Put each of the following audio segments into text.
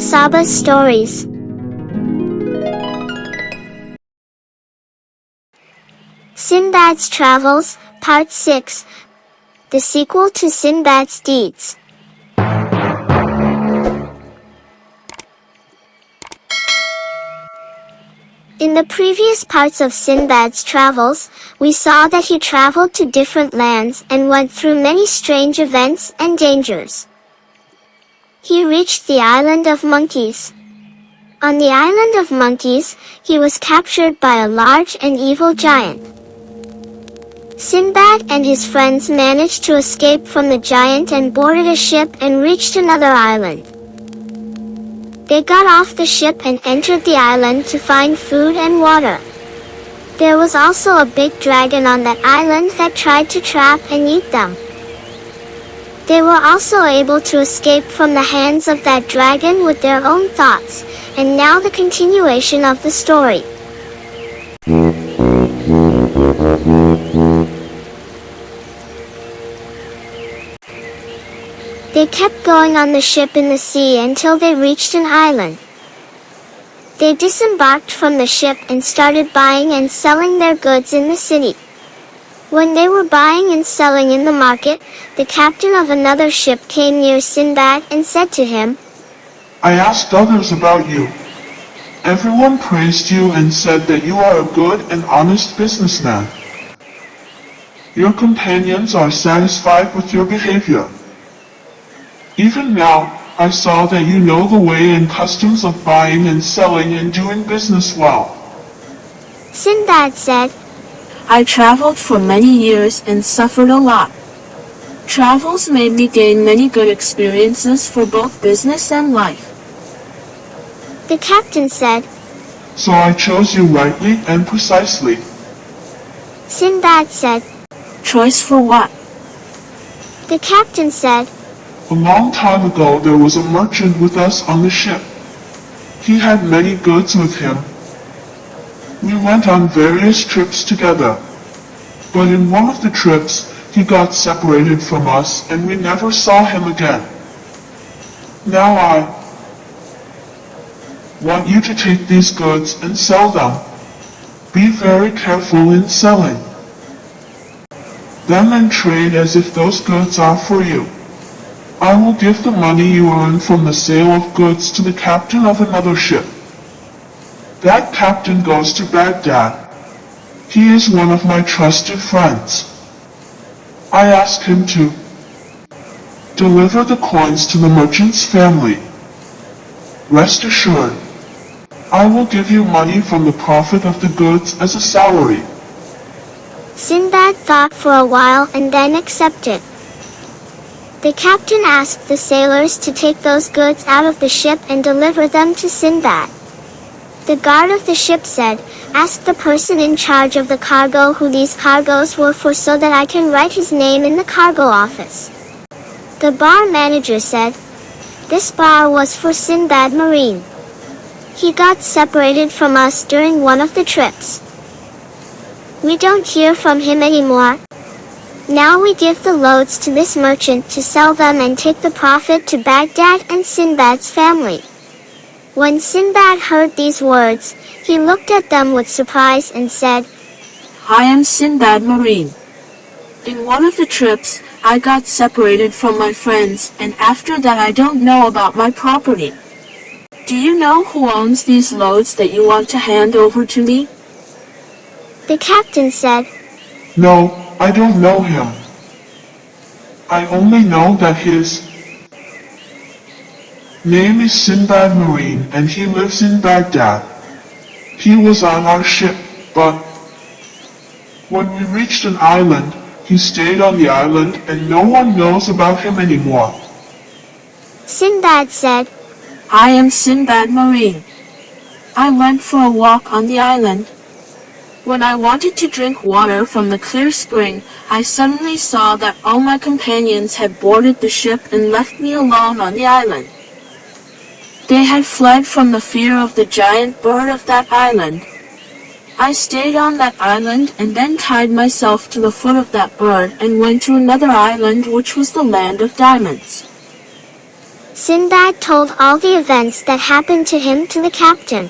Saba's stories. Sinbad's Travels, Part 6. The sequel to Sinbad's Deeds. In the previous parts of Sinbad's travels, we saw that he traveled to different lands and went through many strange events and dangers. He reached the island of monkeys. On the island of monkeys, he was captured by a large and evil giant. Sinbad and his friends managed to escape from the giant and boarded a ship and reached another island. They got off the ship and entered the island to find food and water. There was also a big dragon on that island that tried to trap and eat them. They were also able to escape from the hands of that dragon with their own thoughts, and now the continuation of the story. They kept going on the ship in the sea until they reached an island. They disembarked from the ship and started buying and selling their goods in the city. When they were buying and selling in the market, the captain of another ship came near Sinbad and said to him, "I asked others about you. Everyone praised you and said that you are a good and honest businessman. Your companions are satisfied with your behavior. Even now, I saw that you know the way and customs of buying and selling and doing business well." Sinbad said, "I traveled for many years and suffered a lot. Travels made me gain many good experiences for both business and life." The captain said, "So I chose you rightly and precisely." Sinbad said, "Choice for what?" The captain said, "A long time ago there was a merchant with us on the ship. He had many goods with him. We went on various trips together. But in one of the trips, he got separated from us and we never saw him again. Now I want you to take these goods and sell them. Be very careful in selling them and trade as if those goods are for you. I will give the money you earn from the sale of goods to the captain of another ship. That captain goes to Baghdad. He is one of my trusted friends. I ask him to deliver the coins to the merchant's family. Rest assured, I will give you money from the profit of the goods as a salary." Sinbad thought for a while and then accepted. The captain asked the sailors to take those goods out of the ship and deliver them to Sinbad. The guard of the ship said, "Ask the person in charge of the cargo who these cargoes were for so that I can write his name in the cargo office." The bar manager said, "This bar was for Sinbad Marine. He got separated from us during one of the trips. We don't hear from him anymore. Now we give the loads to this merchant to sell them and take the profit to Baghdad and Sinbad's family." When Sinbad heard these words, he looked at them with surprise and said, "I am Sinbad Marine. In one of the trips, I got separated from my friends, and after that I don't know about my property. Do you know who owns these loads that you want to hand over to me?" The captain said, "No, I don't know him. I only know that his name is Sinbad Marine and he lives in Baghdad. He was on our ship, but when we reached an island, he stayed on the island and no one knows about him anymore." Sinbad said, "I am Sinbad Marine. I went for a walk on the island. When I wanted to drink water from the clear spring, I suddenly saw that all my companions had boarded the ship and left me alone on the island. They had fled from the fear of the giant bird of that island. I stayed on that island and then tied myself to the foot of that bird and went to another island which was the land of diamonds. Sinbad told all the events that happened to him to the captain.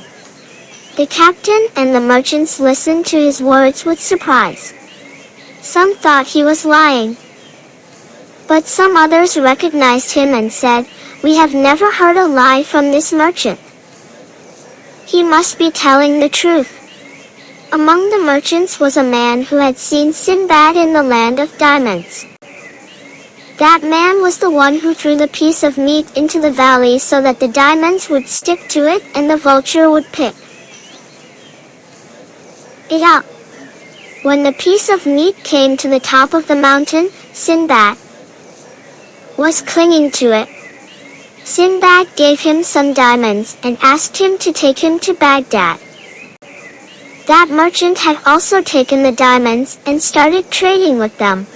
The captain and the merchants listened to his words with surprise. Some thought he was lying, but some others recognized him and said, "We have never heard a lie from this merchant. He must be telling the truth." Among the merchants was a man who had seen Sinbad in the land of diamonds. That man was the one who threw the piece of meat into the valley so that the diamonds would stick to it and the vulture would pick it up. When the piece of meat came to the top of the mountain, Sinbad was clinging to it. Sinbad gave him some diamonds and asked him to take him to Baghdad. That merchant had also taken the diamonds and started trading with them.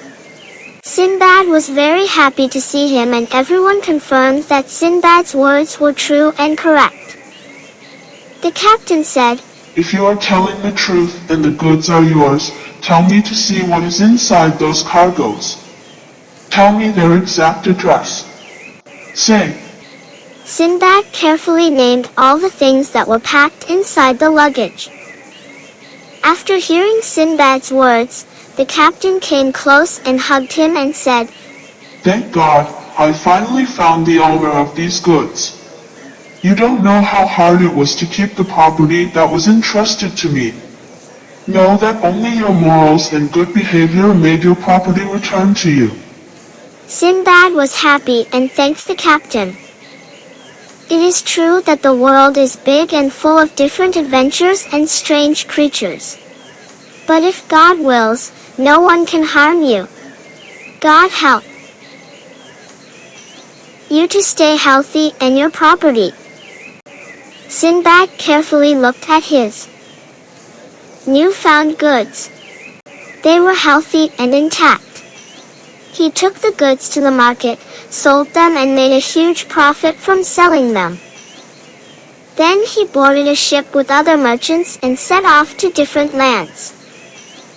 Sinbad was very happy to see him, and everyone confirmed that Sinbad's words were true and correct. The captain said, If you are telling the truth and the goods are yours, tell me to see what is inside those cargoes. Tell me their exact address. Say. Sinbad carefully named all the things that were packed inside the luggage. After hearing Sinbad's words, the captain came close and hugged him and said, Thank God, I finally found the owner of these goods. You don't know how hard it was to keep the property that was entrusted to me. Know that only your morals and good behavior made your property returned to you. Sinbad was happy and thanked the captain. It is true that the world is big and full of different adventures and strange creatures. But if God wills, no one can harm you. God help you to stay healthy and your property. Sinbad carefully looked at his newfound goods. They were healthy and intact. He took the goods to the market, sold them, and made a huge profit from selling them. Then he boarded a ship with other merchants and set off to different lands.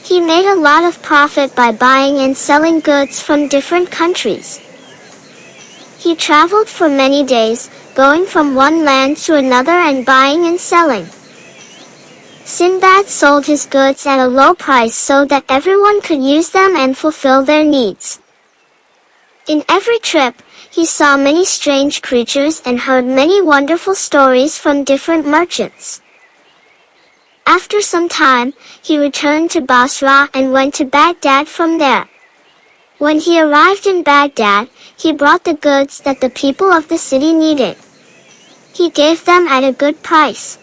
He made a lot of profit by buying and selling goods from different countries. He traveled for many days, going from one land to another and buying and selling. Sinbad sold his goods at a low price so that everyone could use them and fulfill their needs. In every trip, he saw many strange creatures and heard many wonderful stories from different merchants. After some time, he returned to Basra and went to Baghdad from there. When he arrived in Baghdad, he brought the goods that the people of the city needed. He gave them at a good price.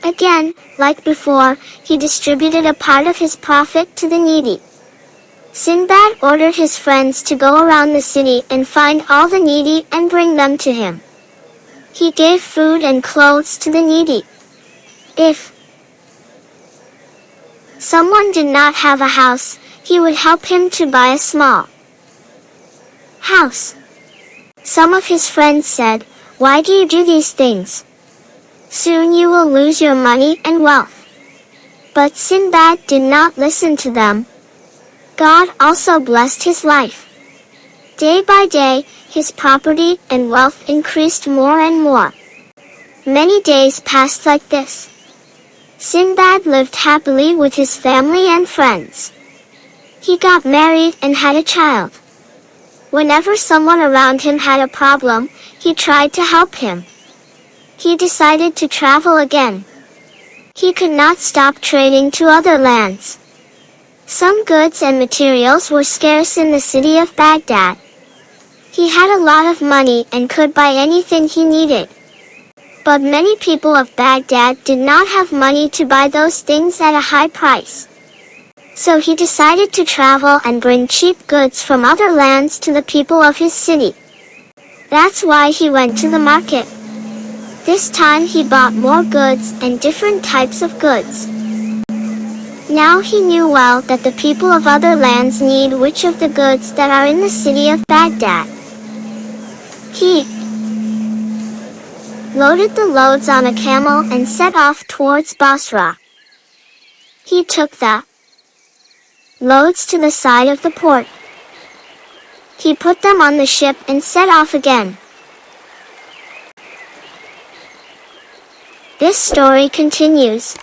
Again, like before, he distributed a part of his profit to the needy. Sinbad ordered his friends to go around the city and find all the needy and bring them to him. He gave food and clothes to the needy. If someone did not have a house, he would help him to buy a small house. Some of his friends said, "Why do you do these things? Soon you will lose your money and wealth." But Sinbad did not listen to them. God also blessed his life. Day by day, his property and wealth increased more and more. Many days passed like this. Sinbad lived happily with his family and friends. He got married and had a child. Whenever someone around him had a problem, he tried to help him. He decided to travel again. He could not stop trading to other lands. Some goods and materials were scarce in the city of Baghdad. He had a lot of money and could buy anything he needed. But many people of Baghdad did not have money to buy those things at a high price. So he decided to travel and bring cheap goods from other lands to the people of his city. That's why he went to the market. This time he bought more goods and different types of goods. Now he knew well that the people of other lands need which of the goods that are in the city of Baghdad. He loaded the loads on a camel and set off towards Basra. He took the loads to the side of the port. He put them on the ship and set off again. This story continues.